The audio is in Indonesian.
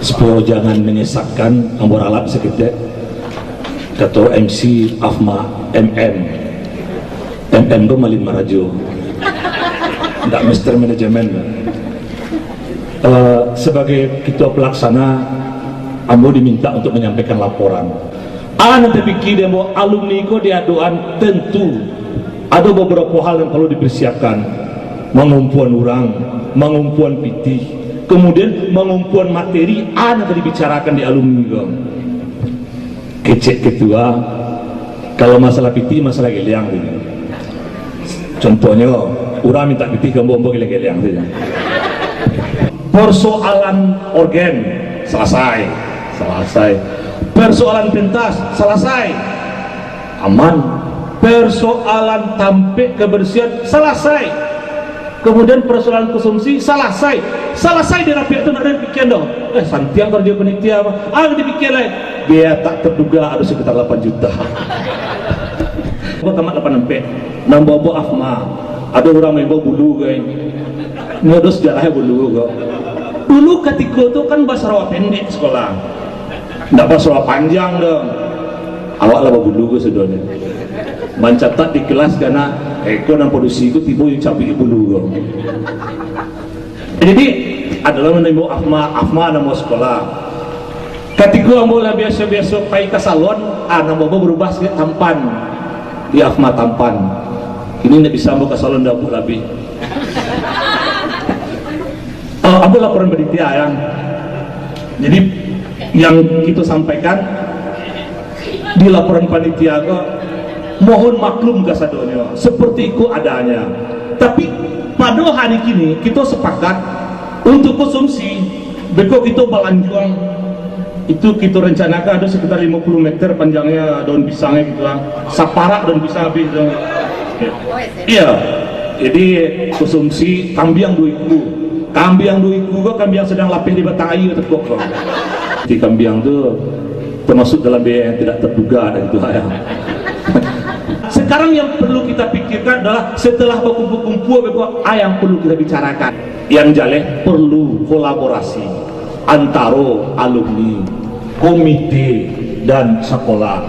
supaya jangan menyesatkan ambor alat sekedar kata MC Afma MM itu malin marajo tidak Mr. Manajemen. Sebagai ketua pelaksana ambo diminta untuk menyampaikan laporan. Nanti pikir dia mau alumni ko diaduan, tentu ada beberapa hal yang perlu dipersiapkan, mengumpulan orang, mengumpulan pitih, kemudian mengumpulan materi nanti dibicarakan di alumni ko. Kecek ketua, kalau masalah pitih, masalah geliang gitu. Contohnya orang minta pitih ke bombo geliang gitu. Persoalan organ selesai, persoalan pentas selesai, aman. Persoalan tampik kebersihan selesai, kemudian persoalan konsumsi selesai di rapi itu nak dipikir dong. Santiang kerja penitia apa dipikir lain, biaya tak terduga ada sekitar 8 juta. Gua tamat 8 sampai nambah Afma, ada orang yang bawa bulu guys, ini ada sejarahnya bulu kok. Dulu ketika itu kan bahasa rawa pendek sekolah, nggak bahasa rawa panjang dong. Awak lah bulu gue sedonya. Mencatat di kelas karena eko dan produksi itu tiba yang capai bulu gue. Jadi adalah menemu Afma nama sekolah. Ketika mulai biasa-biasa pergi ke salon, nama berubah sedikit tampan. Di Afma tampan. Ini nggak bisa mau ke salon dapur lebih. Aku laporan panitia ya. Jadi yang kita sampaikan di laporan panitia kok mohon maklum kasadonyo seperti itu adanya. Tapi pada hari kini kita sepakat untuk konsumsi beko kita balanjuang itu kita rencanakan ada sekitar 50 meter panjangnya daun pisangnya gitu lah. Saparak daun pisang habis dong. Iya. Jadi konsumsi kambing 2.000. Kambing 2.000 kok kambing sedang lapih di batang air tekuk kok. Di kambing itu termasuk dalam biaya yang tidak terduga dan itu ya. Sekarang yang perlu kita pikirkan adalah setelah berkumpul-kumpul yang perlu kita bicarakan. Yang jelas perlu kolaborasi antara alumni, komite dan sekolah.